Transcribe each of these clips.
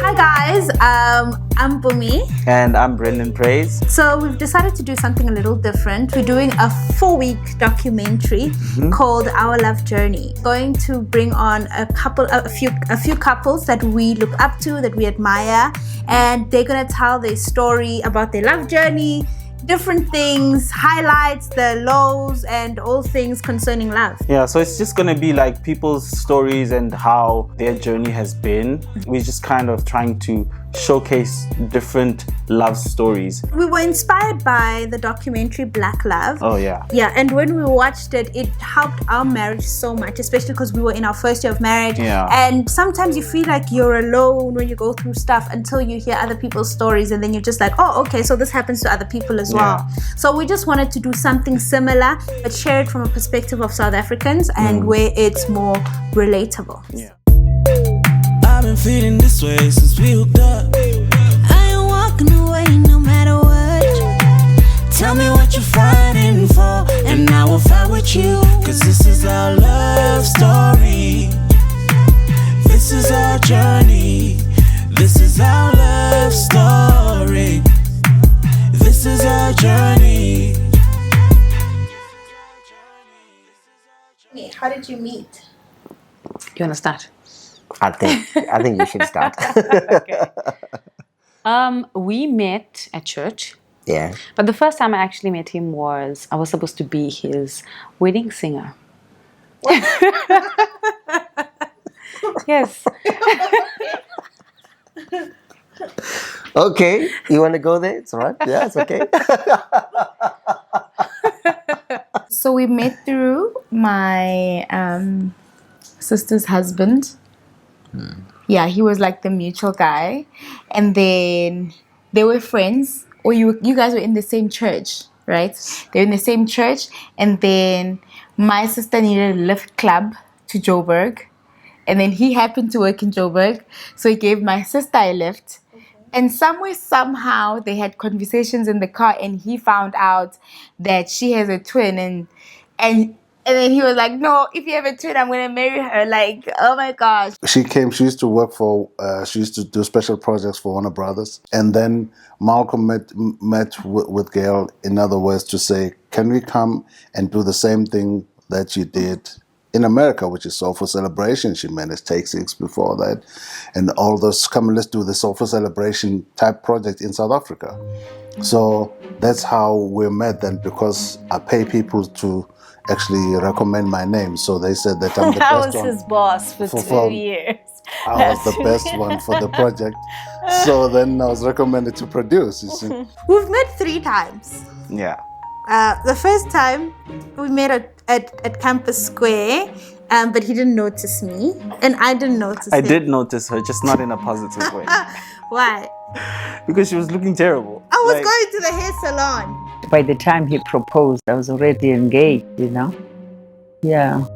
Hi guys, I'm Mpoomy. And I'm Brenden. So we've decided to do something a little different. We're doing a 4-week documentary called Our Love Journey. Going to bring on a few couples that we look up to, that we admire, and they're gonna tell their story about their love journey, different things, highlights, the lows, and all things concerning love. Yeah, so it's just gonna be like people's stories and how their journey has been. We're just kind of trying to showcase different love stories. We were inspired by the documentary Black Love. Oh yeah. Yeah, and when we watched it, it helped our marriage so much, especially because we were in our first year of marriage. Yeah. And sometimes you feel like you're alone when you go through stuff until you hear other people's stories, and then you're just like, oh, okay, so this happens to other people as well. So we just wanted to do something similar, but share it from a perspective of South Africans and where it's more relatable. Yeah. I've been feeling this way since we hooked up. I ain't walking away no matter what. Tell me what you're fighting for, and I will fight with you. Cause this is our love story. This is our journey. This is our love story. This is our journey. How did you meet? You wanna start? I think you should start. Okay. We met at church. Yeah. But the first time I actually met him was I was supposed to be his wedding singer. Yes. Okay. You want to go there? It's all right. Yeah, it's okay. So we met through my sister's husband. Yeah, he was like the mutual guy. And then they were friends. Or you guys were in the same church, right? They were in the same church. And then my sister needed a lift club to Joburg. And then he happened to work in Joburg. So he gave my sister a lift. And somehow, they had conversations in the car, and he found out that she has a twin, and then he was like, "No, if you have a twin, I'm gonna marry her." Like, oh my gosh. She used to work for, she used to do special projects for Warner Brothers. And then Malcolm met with Gail, in other words, to say, can we come and do the same thing that you did in America, which is Soulful Celebration. She managed Take 6 before that. And all those, come, let's do the Soulful Celebration type project in South Africa. So that's how we met then, because I pay people to actually recommend my name. So they said that I'm the I best was one. his boss for 2 years. I was the best one for the project. So then I was recommended to produce. You see. We've met 3 times. Yeah. The first time we met at Campus Square, but he didn't notice me, and I didn't notice him. I did notice her, just not in a positive way. Why? Because she was looking terrible. I was going to the hair salon. By the time he proposed, I was already engaged, you know. Yeah.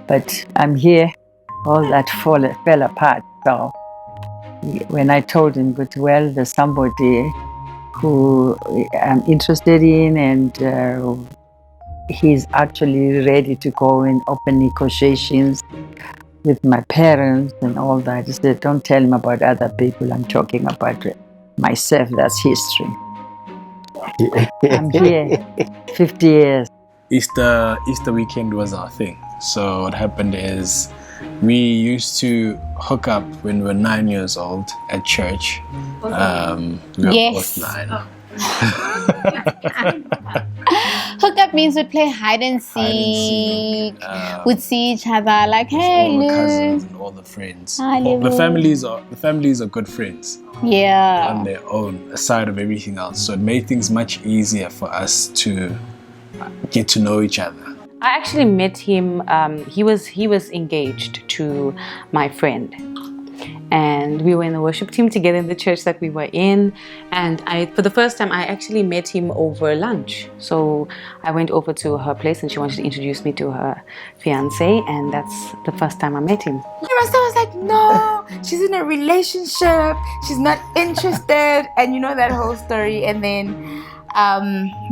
But I'm here, all that fell apart. So when I told him, but well, there's somebody who I'm interested in, and he's actually ready to go and open negotiations with my parents and all that. He said, don't tell him about other people. I'm talking about myself. That's history. I'm here 50 years. Easter weekend was our thing. So what happened is we used to hook up when we were 9 years old at church. We were both 9. Hook up means we'd play hide and seek. We'd see each other like, hey, all the cousins Luke. and all the friends. Hi, Well, the Luke. families are good friends Yeah. on their own, aside of everything else. So it made things much easier for us to get to know each other. I actually met him. He was engaged to my friend, and we were in the worship team together in the church that we were in. And for the first time, I actually met him over lunch. So I went over to her place, and she wanted to introduce me to her fiance, and that's the first time I met him. Rasta was like, no, she's in a relationship. She's not interested. And you know that whole story. And then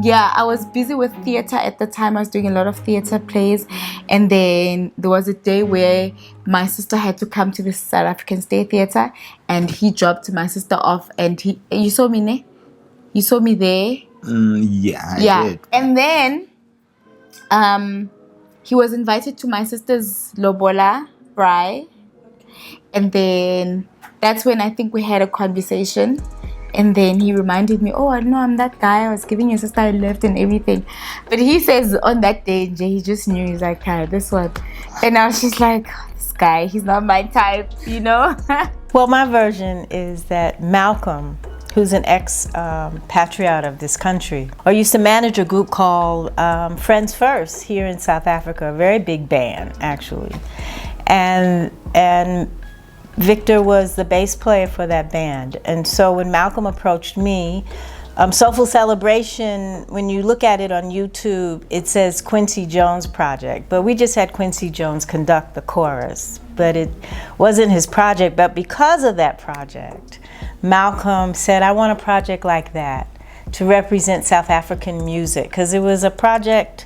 yeah, I was busy with theater at the time. I was doing a lot of theater plays, and then there was a day where my sister had to come to the South African State Theater, and he dropped my sister off. And you saw me, ne? You saw me there. Yeah, I did. And then, he was invited to my sister's lobola braai, and then that's when I think we had a conversation. And then he reminded me, oh, I know I'm that guy. I was giving your sister a lift and everything. But he says on that day, he just knew. He's like, hi, this one. And I was just like, oh, this guy, he's not my type, you know? Well, my version is that Malcolm, who's an ex-patriot of this country, or used to manage a group called Friends First here in South Africa, a very big band, actually. And Victor was the bass player for that band. And so when Malcolm approached me, Soulful Celebration, when you look at it on YouTube, it says Quincy Jones Project, but we just had Quincy Jones conduct the chorus, but it wasn't his project. But because of that project, Malcolm said, I want a project like that to represent South African music, because it was a project.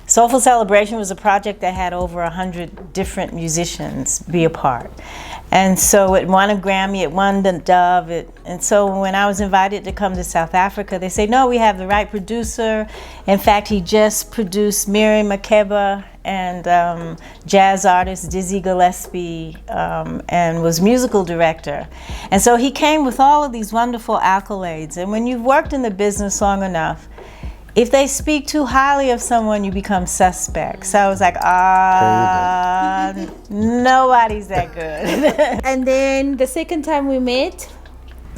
Soulful Celebration was a project that had over 100 different musicians be a part. And so it won a Grammy, it won the Dove. And so when I was invited to come to South Africa, they say, no, we have the right producer. In fact, he just produced Mary Makeba and jazz artist Dizzy Gillespie, and was musical director. And so he came with all of these wonderful accolades. And when you've worked in the business long enough, if they speak too highly of someone, you become suspect. So I was like, nobody's that good. And then the second time we met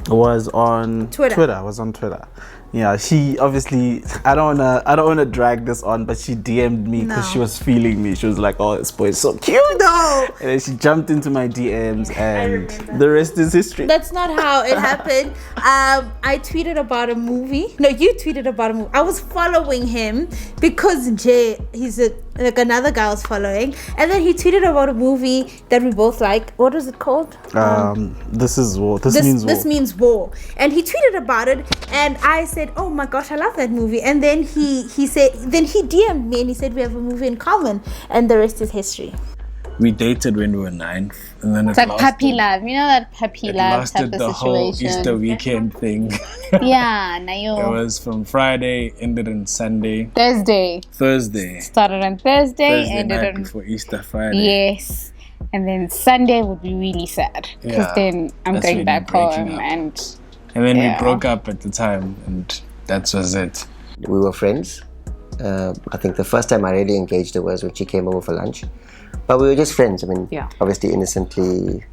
was on Twitter. I was on Twitter. Yeah, she obviously, I don't wanna drag this on, but she DM'd me because she was feeling me. She was like, oh, this boy is so cute. No. And then she jumped into my DMs, and the rest is history. That's not how it happened. I tweeted about a movie. No, you tweeted about a movie. I was following him because Jay, like another guy I was following, and then he tweeted about a movie that we both like. What was it called? This is war. This means war. This means war. And he tweeted about it, and I said, oh my gosh, I love that movie. And then he DM'd me and he said we have a movie in common, and the rest is history. We dated when we were 9, and then it's like puppy love, you know, that puppy love type of the situation. Whole Easter weekend thing. Yeah, Nayo. It was from Friday, ended on Sunday. Thursday. Started on Thursday, ended night on before Easter Friday. Yes, and then Sunday would be really sad because then I'm going back home and then we broke up at the time, and that was it. We were friends. I think the first time I really engaged her was when she came over for lunch. But we were just friends. I mean, obviously innocently,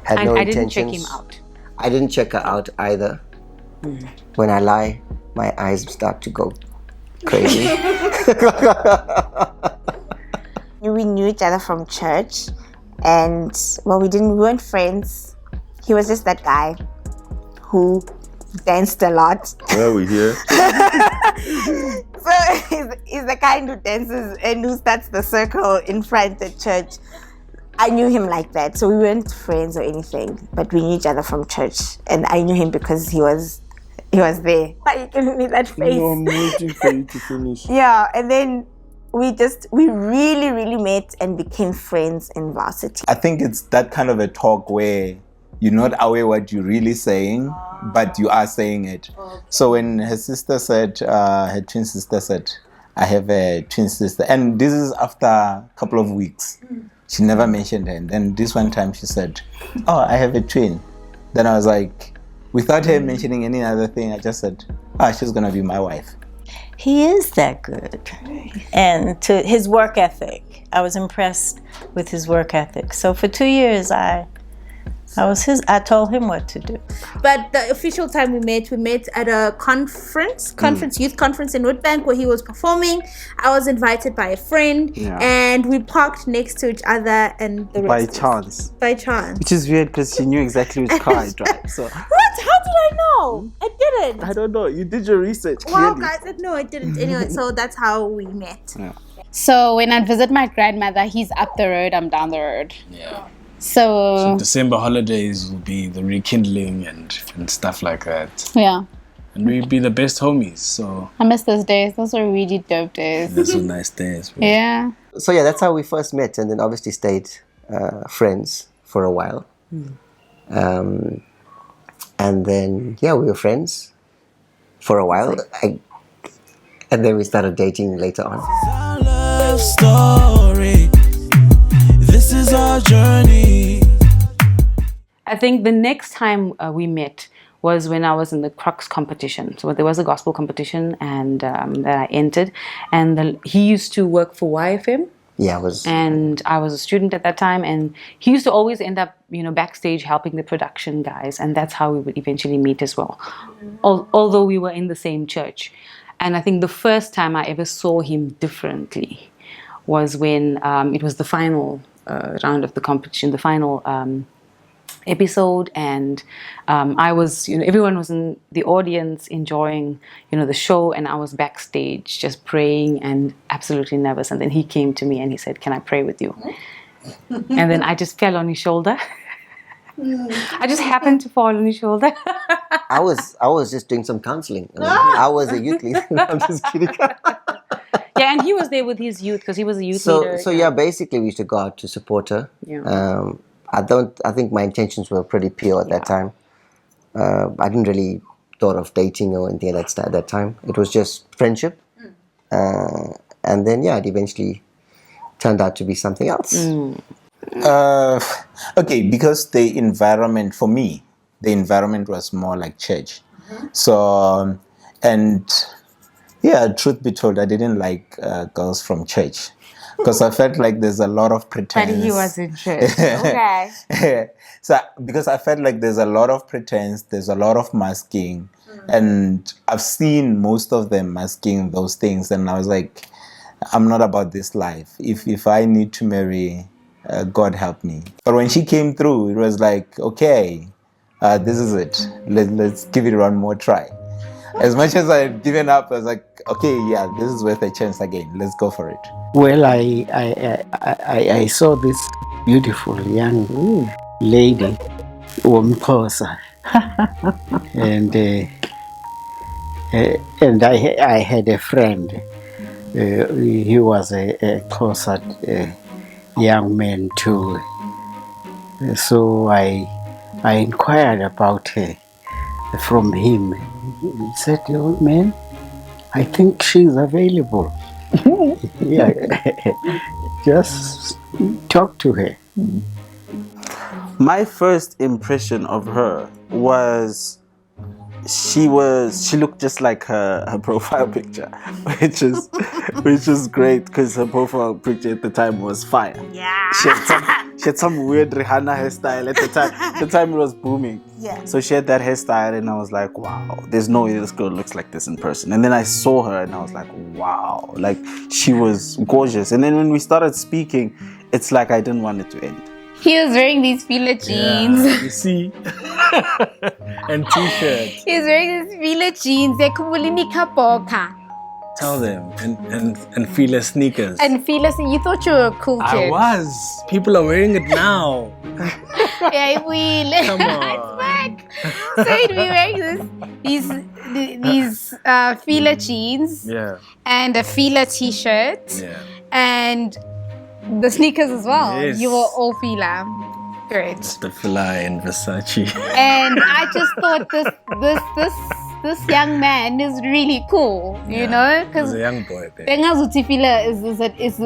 had no intentions. I didn't check him out. I didn't check her out either. When I lie, my eyes start to go crazy. We knew each other from church, and we weren't friends. He was just that guy who danced a lot. Where are we here? So he's the kind who dances and who starts the circle in front at church. I knew him like that, so we weren't friends or anything, but we knew each other from church, and I knew him because he was there. Why are you giving me that face? No, I'm waiting for you to finish. Yeah, and then we really, really met and became friends in varsity. I think it's that kind of a talk where you're not aware what you're really saying, but you are saying it. So when her sister said, her twin sister said, I have a twin sister, and this is after a couple of weeks. She never mentioned her, and then this one time she said, oh, I have a twin. Then I was like, without her mentioning any other thing, I just said, she's gonna be my wife. He is that good. And to his work ethic, I was impressed with his work ethic. So for 2 years, I told him what to do. But the official time we met at a youth conference in Witbank where he was performing. I was invited by a friend, and we parked next to each other, and the rest by chance. Which is weird because she knew exactly which car I drive. So what? How did I know? I didn't. I don't know. You did your research. Wow, clearly. guys, no, I didn't. Anyway, so that's how we met. Yeah. So when I'd visit my grandmother, he's up the road, I'm down the road. Yeah. So December holidays will be the rekindling and stuff like that. Yeah. and we'd be the best homies. So I miss those days. Those were really dope days. those were nice days. Bro. Yeah. So yeah, that's how we first met, and then obviously stayed friends for a while. And then yeah, we were friends for a while, and then we started dating later on. Our love story. This is our journey. I think the next time we met was when I was in the Crux competition. So there was a gospel competition, and that I entered. And he used to work for YFM. Yeah, and I was a student at that time, and he used to always end up, backstage helping the production guys, and that's how we would eventually meet as well. Although we were in the same church. And I think the first time I ever saw him differently was when it was the final round of the competition, the final episode, and I was, everyone was in the audience enjoying, the show, and I was backstage just praying and absolutely nervous. And then he came to me and he said, "Can I pray with you?" And then I just fell on his shoulder. I just happened to fall on his shoulder. I was just doing some counseling. I was a youth leader. No, I'm just kidding. Yeah, and he was there with his youth because he was a youth leader. So yeah, basically we used to go out to support her. Yeah. I think my intentions were pretty pure at that time. I didn't really thought of dating or anything like that at that time. It was just friendship. And then yeah, it eventually turned out to be something else. Okay, because the environment, for me, the environment was more like church. So, and yeah, truth be told, I didn't like girls from church. Because I felt like there's a lot of pretense. But he was in church. Okay. So, because I felt like there's a lot of pretense, there's a lot of masking. And I've seen most of them masking those things. And I was like, I'm not about this life. If I need to marry, God help me. But when she came through, it was like, okay, this is it. Let's give it one more try. As much as I had given up, I was like, okay, yeah, this is worth a chance again. Let's go for it. Well, I saw this beautiful young lady, Mpoomy, and I had a friend. He was a closet young man too. So I inquired about her from him. He said, "Old man, I think she's available." Yeah, just talk to her. My first impression of her was she looked just like her profile picture, which is great because her profile picture at the time was fire. Yeah. She had some weird Rihanna hairstyle at the time. At the time it was booming. Yeah. So she had that hairstyle and I was like, wow, there's no way this girl looks like this in person. And then I saw her and I was like, wow, like she was gorgeous. And then when we started speaking, it's like I didn't want it to end. He was wearing these fila jeans. Yeah, you see? And t-shirts. He was wearing these fila jeans. They're kumulini kapoka. Tell them. And fila sneakers. And fila, you thought you were a cool kid. I was. People are wearing it now. Yeah, we. Come on. It's back. So he'd be wearing these fila jeans. Yeah. And a fila t-shirt. Yeah. And the sneakers as well. Yes. You were all fila. Great. The fly in Versace. And I just thought this young man is really cool, you know, because He's a young boy there. fila it's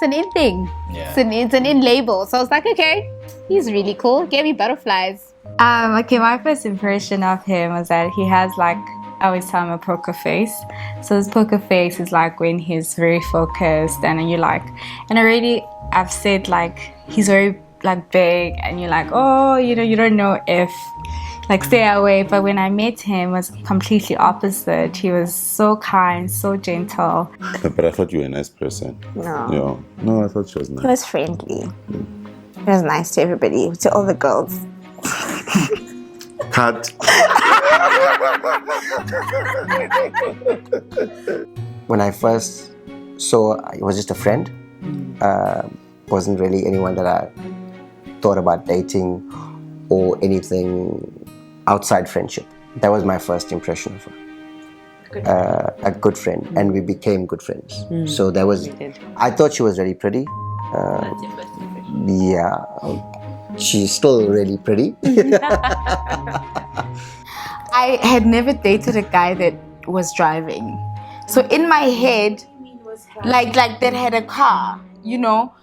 an in thing. Yeah. It's an in label. So I was like, okay, he's really cool. Gave me butterflies. Okay, my first impression of him was that he has like, I always tell him, a poker face. So his poker face is like when he's very focused and you're like, and already I've said like he's very like big and you're like, oh, you don't know if like stay away. But when I met him, it was completely opposite. He was so kind, so gentle. But I thought you were a nice person. No. Yeah. No, I thought she was nice. He was friendly. He was nice to everybody, to all the girls. Cut. When I first saw, it was just a friend. Wasn't really anyone that I thought about dating or anything outside friendship. That was my first impression of her. A good friend, and we became good friends. So that was. I thought she was really pretty. Yeah, she's still really pretty. I had never dated a guy that was driving. So in my head, like that had a car, you know.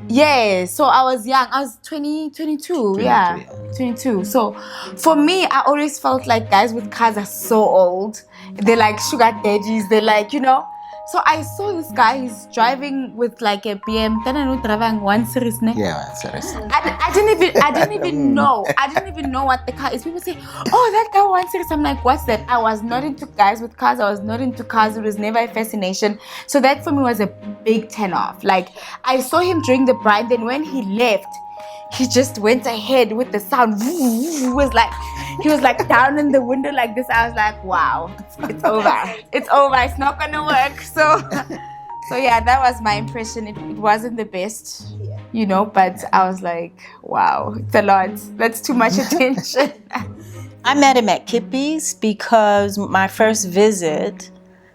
Yeah, so I was young. I was 22. Yeah, 22. So for me, I always felt like guys with cars are so old. They're like sugar daddies. They're like, you know. So I saw this guy. He's driving with like a BM. One series, ne? Yeah, seriously. I didn't even know. I didn't even know what the car is. People say, "Oh, that guy 1 series." I'm like, "What's that?" I was not into guys with cars. I was not into cars. It was never a fascination. So that for me was a big turn off. Like I saw him during the bride. Then when he left, he just went ahead with the sound. He was like down in the window like this. I was like, "Wow, it's over. It's over. It's not gonna work." So yeah, that was my impression. It wasn't the best, you know, but I was like, wow, it's a lot. That's too much attention. I met him at Kippy's because my first visit,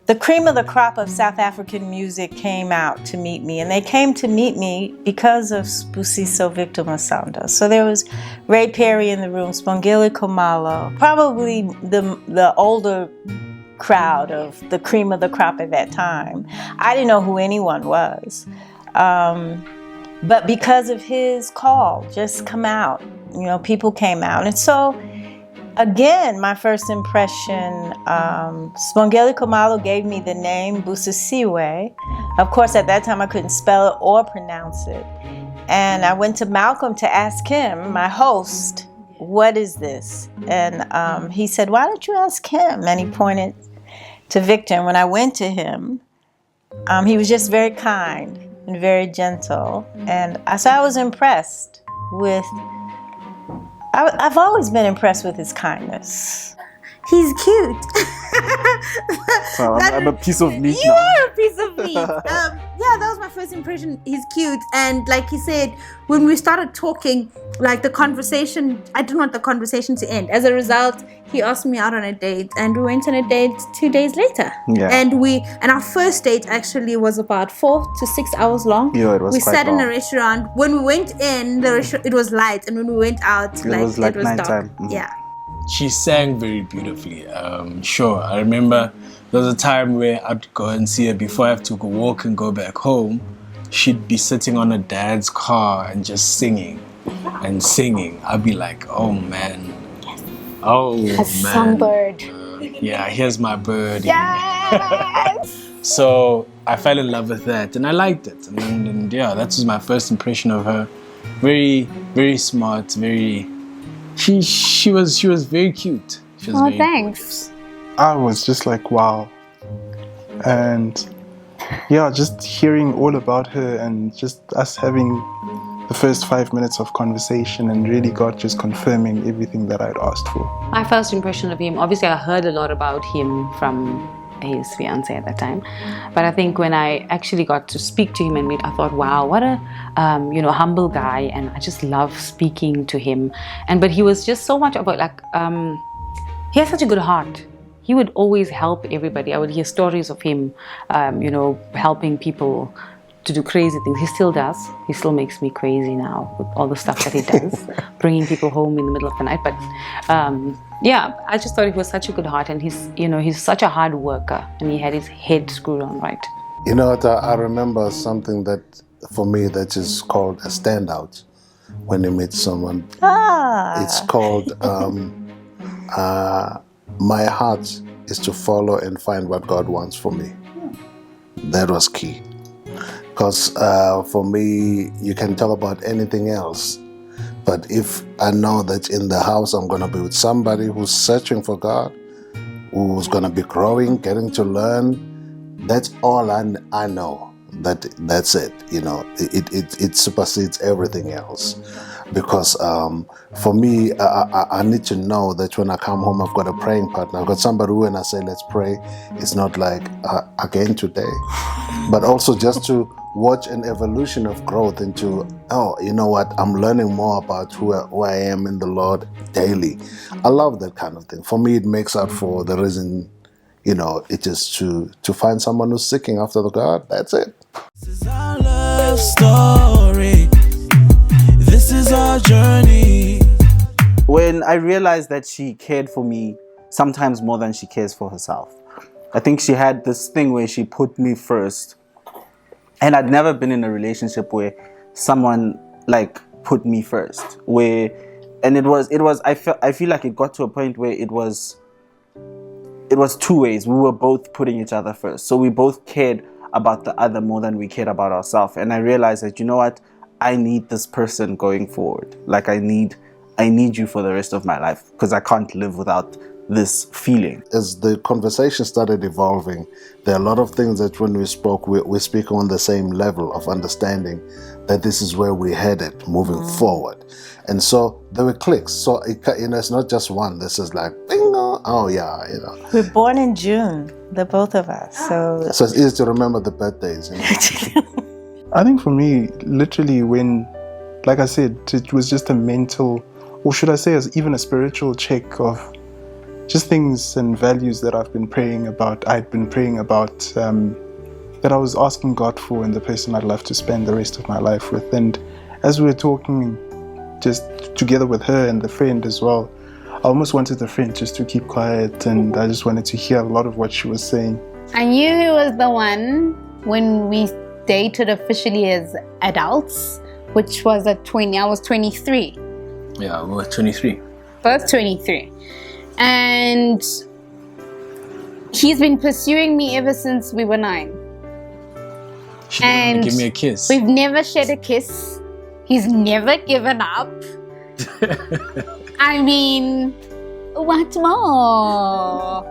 the cream of the crop of South African music came out to meet me. And they came to meet me because of Spusiso Victor Masanda. So there was Ray Perry in the room, Spongile Khumalo, probably the older crowd of the cream of the crop at that time. I didn't know who anyone was. But because of his call, just come out, you know, people came out. And so, again, my first impression, Spongile Khumalo gave me the name Busisiwe. Of course, at that time, I couldn't spell it or pronounce it. And I went to Malcolm to ask him, my host, what is this? And he said, why don't you ask him? And he pointed to Victor. And when I went to him, he was just very kind and very gentle. And so I was impressed with, I've always been impressed with his kindness. He's cute. So I'm a piece of meat You now. are a piece of meat. Yeah, that was my first impression. He's cute. And like he said, when we started talking, like the conversation, I didn't want the conversation to end. As a result, he asked me out on a date and we went on a date 2 days later. Yeah. And our first date actually was about 4 to 6 hours long. Yeah, it was we quite sat in long. a restaurant. When we went in, it was light. And when we went out, It was like dark. nighttime. Mhm. Yeah. She sang very beautifully. Sure, I remember there was a time where I'd go and see her before I have to go walk and go back home. She'd be sitting on her dad's car and just singing and singing. I'd be like, oh man. Oh man. Songbird. Yeah, here's my bird. Yes! So I fell in love with that and I liked it. And yeah, that was my first impression of her. Very, very smart, very... She was very cute. She was very thanks. I was just like, wow. And yeah, just hearing all about her and just us having the first 5 minutes of conversation and really God just confirming everything that I'd asked for. My first impression of him, obviously I heard a lot about him from his fiancée at that time, but I think when I actually got to speak to him and meet, I thought, wow, what a humble guy, and I just love speaking to him. But he was just so much about he has such a good heart. He would always help everybody. I would hear stories of him, helping people to do crazy things. He still does. He still makes me crazy now with all the stuff that he does, bringing people home in the middle of the night. But yeah, I just thought he was such a good heart, and he's such a hard worker, and he had his head screwed on right. You know what, I remember something that for me that is called a standout when you meet someone. It's called my heart is to follow and find what God wants for me. That was key. Because for me, you can talk about anything else. But if I know that in the house I'm going to be with somebody who's searching for God, who's going to be growing, getting to learn, that's all I know. That's it. It supersedes everything else. Because for me, I need to know that when I come home, I've got a praying partner. I've got somebody who, when I say let's pray, it's not like again today, but also just to watch an evolution of growth into, oh, you know what, I'm learning more about who I am in the Lord daily. I love that kind of thing. For me, it makes up for the reason, you know, it is to find someone who's seeking after the God. That's it. This is our love story. This is our journey. When I realized that she cared for me sometimes more than she cares for herself. I think she had this thing where she put me first. And I'd never been in a relationship where someone like put me first. I feel like it got to a point where it was two ways. We were both putting each other first. So we both cared about the other more than we cared about ourselves. And I realized that, you know what? I need this person going forward. Like I need you for the rest of my life because I can't live without this feeling. As the conversation started evolving, there are a lot of things that when we spoke, we speak on the same level of understanding that this is where we're headed moving forward. And so there were clicks. So it's not just one. This is like, bingo, oh yeah, you know. We're born in June, the both of us. So it's easy to remember the birthdays. You know? I think for me, literally when, like I said, it was just a mental, or should I say even a spiritual check of just things and values that I'd been praying about, that I was asking God for and the person I'd love to spend the rest of my life with. And as we were talking just together with her and the friend as well, I almost wanted the friend just to keep quiet, and I just wanted to hear a lot of what she was saying. I knew he was the one when we dated officially as adults, which was at 20, I was 23. Yeah, we were 23. Both 23. And he's been pursuing me ever since we were 9. She didn't want to give me a kiss. We've never shared a kiss. He's never given up. I mean, what more?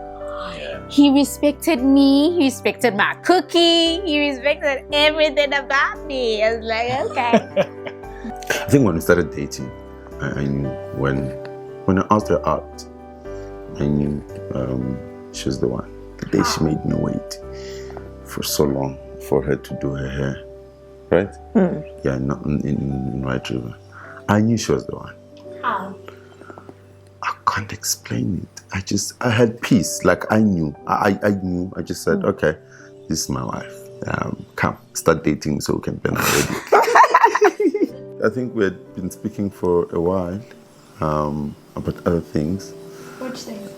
Yeah. He respected me. He respected my cooking. He respected everything about me. I was like, okay. I think when we started dating, I knew when I asked her out, I knew she was the one. The day she made me wait for so long for her to do her hair, right? Yeah, not in White River. I knew she was the one. How? I can't explain it. I had peace. Like I knew. I knew. I just said, okay, this is my wife. Come, start dating so we can be ready. I think we had been speaking for a while about other things. Which things?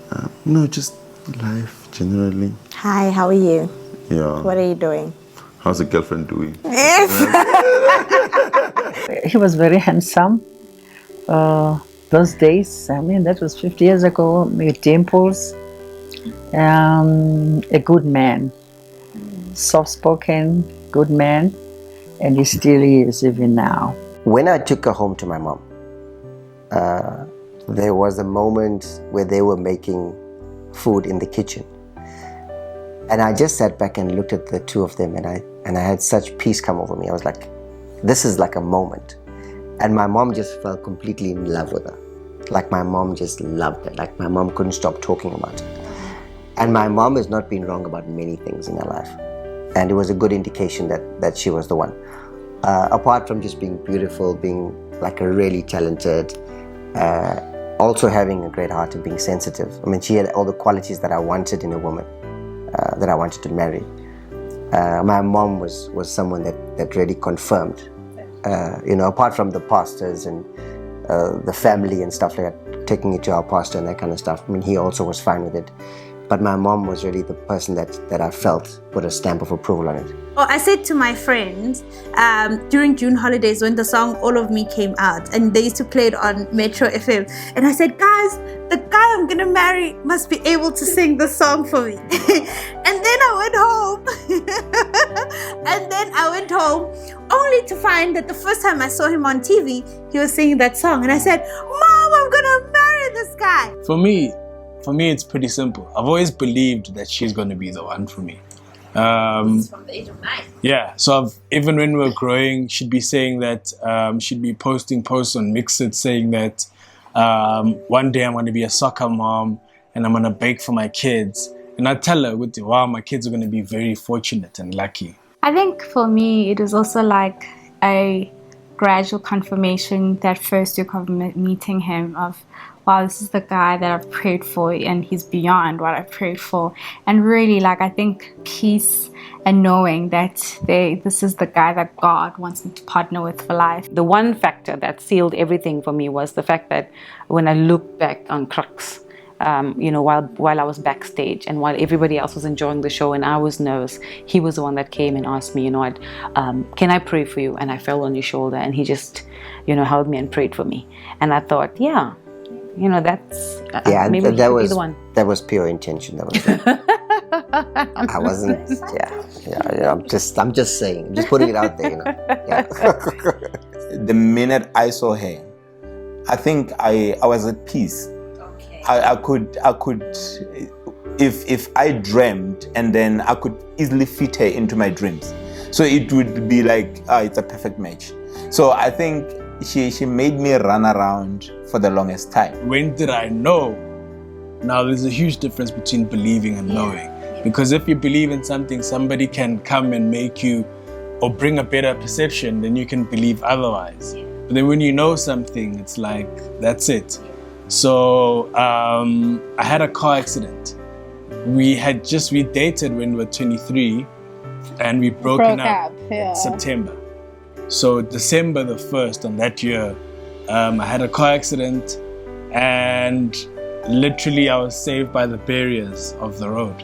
No, just life generally. Hi, how are you? Yeah. What are you doing? How's the girlfriend doing? Yes. He was very handsome. Those days, I mean, that was 50 years ago, with dimples. A good man, soft-spoken, good man, and he still is even now. When I took her home to my mom, there was a moment where they were making food in the kitchen. And I just sat back and looked at the two of them, and I had such peace come over me. I was like, this is like a moment. And my mom just fell completely in love with her. Like my mom just loved her. Like my mom couldn't stop talking about it. And my mom has not been wrong about many things in her life. And it was a good indication that she was the one. Apart from just being beautiful, being like a really talented, also having a great heart and being sensitive. I mean, she had all the qualities that I wanted in a woman, that I wanted to marry. My mom was someone that really confirmed, apart from the pastors and the family and stuff like that, taking it to our pastor and that kind of stuff. I mean, he also was fine with it. But my mom was really the person that I felt put a stamp of approval on it. Oh, I said to my friends during June holidays when the song All of Me came out, and they used to play it on Metro FM, and I said, guys, the guy I'm gonna marry must be able to sing the song for me. And then I went home only to find that the first time I saw him on TV, he was singing that song, and I said, Mom, I'm gonna marry this guy. For me, it's pretty simple. I've always believed that she's going to be the one for me. From the age of 9. Yeah, so even when we were growing, she'd be saying that, she'd be posting posts on Mixit saying that one day I'm going to be a soccer mom and I'm going to bake for my kids. And I tell her, wow, my kids are going to be very fortunate and lucky. I think for me, it was also like a gradual confirmation that first week of meeting him of, wow, this is the guy that I've prayed for and he's beyond what I prayed for. And really, like, I think peace and knowing that this is the guy that God wants me to partner with for life. The one factor that sealed everything for me was the fact that when I look back on Crux, while I was backstage and while everybody else was enjoying the show and I was nervous, he was the one that came and asked me, can I pray for you? And I fell on his shoulder and he just, held me and prayed for me. And I thought, that's maybe that was the one. That was pure intention. That was. I wasn't. Yeah. I'm just saying. I'm just putting it out there. Yeah. The minute I saw her, I think I was at peace. I could if I dreamt and then I could easily fit her into my dreams. So it would be like, it's a perfect match. So I think she made me run around for the longest time. When did I know? Now there's a huge difference between believing and knowing. Because if you believe in something, somebody can come and make you or bring a better perception, then you can believe otherwise. But then when you know something, it's like, that's it. So I had a car accident. We dated when we were 23 and we broke up in September. So December the 1st on that year, I had a car accident and literally I was saved by the barriers of the road.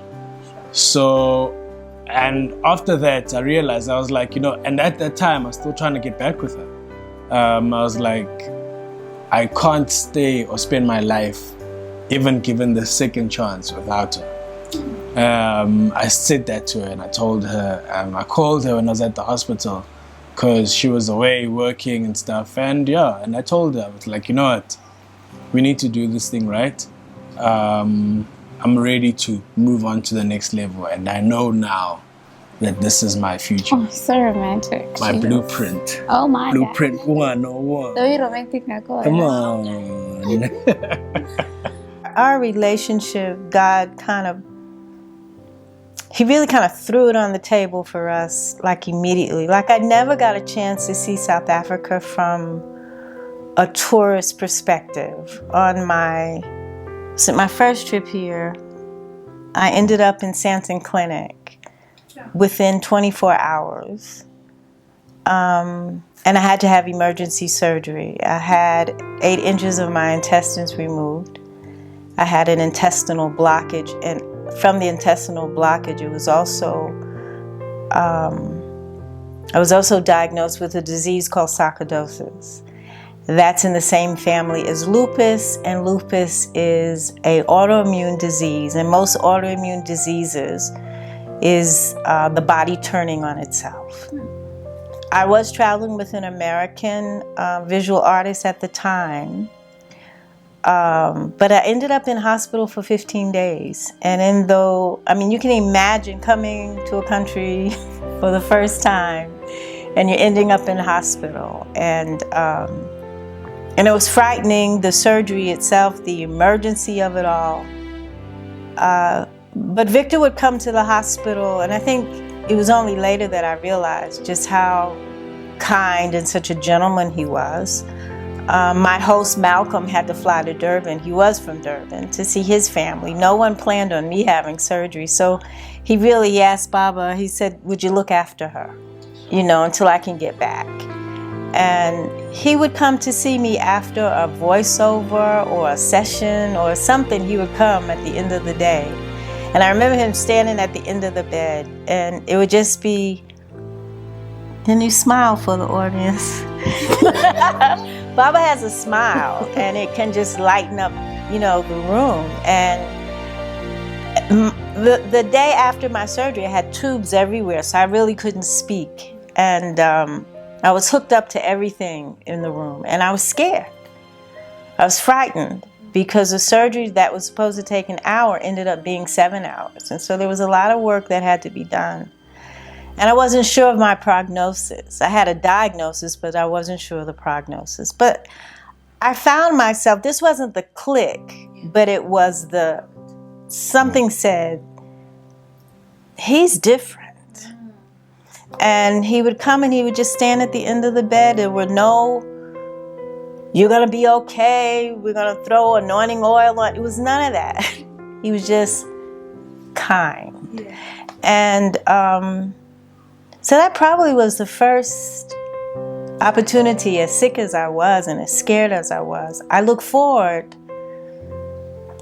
So, and after that I realized, I was like, and at that time I was still trying to get back with her. I was like, I can't stay or spend my life, even given the second chance, without her. I said that to her and I told her, I called her when I was at the hospital because she was away working and stuff. And I told her, I was like, you know what, we need to do this thing right. I'm ready to move on to the next level. And I know now that this is my future. Oh, so romantic. My blueprint. Oh my Blueprint God. 101. Very romantic na ko. Come on. Our relationship, God He really kind of threw it on the table for us, like immediately. Like I never got a chance to see South Africa from a tourist perspective. On my first trip here, I ended up in Santon Clinic within 24 hours. And I had to have emergency surgery. I had 8 inches of my intestines removed. I had an intestinal blockage, and from the intestinal blockage, it was also, I was also diagnosed with a disease called sarcoidosis. That's in the same family as lupus, and lupus is an autoimmune disease, and most autoimmune diseases is the body turning on itself. I was traveling with an American visual artist at the time, but I ended up in hospital for 15 days. And you can imagine coming to a country for the first time and you're ending up in hospital. And it was frightening, the surgery itself, the emergency of it all. But Victor would come to the hospital, and I think it was only later that I realized just how kind and such a gentleman he was. My host, Malcolm, had to fly to Durban. He was from Durban, to see his family. No one planned on me having surgery. So he asked Baba, he said, would you look after her, until I can get back? And he would come to see me after a voiceover or a session or something. He would come at the end of the day. And I remember him standing at the end of the bed, and it would just be, and you smile for the audience. Baba has a smile, and it can just lighten up, the room. And the day after my surgery, I had tubes everywhere, so I really couldn't speak. And I was hooked up to everything in the room, and I was scared. I was frightened because the surgery that was supposed to take an hour ended up being 7 hours. And so there was a lot of work that had to be done. And I wasn't sure of my prognosis. I had a diagnosis, but I wasn't sure of the prognosis. But I found myself, this wasn't the click, but it was something said, he's different. And he would come and he would just stand at the end of the bed. There were no, you're going to be okay, we're going to throw anointing oil on. It was none of that. He was just kind. Yeah. And so that probably was the first opportunity, as sick as I was and as scared as I was. I look forward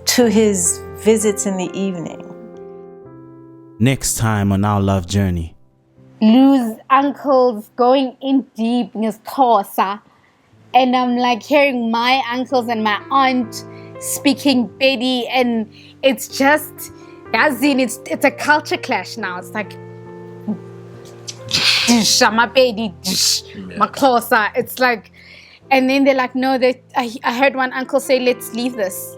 to his visits in the evening. Next time on Our Love Journey. Lou's uncles going in deep in his Xhosa, and I'm like hearing my uncles and my aunt speaking Pedi, and it's just, it's a culture clash now. It's like my Pedi, my Xhosa. It's like, and then they're like, no, I heard one uncle say, let's leave this.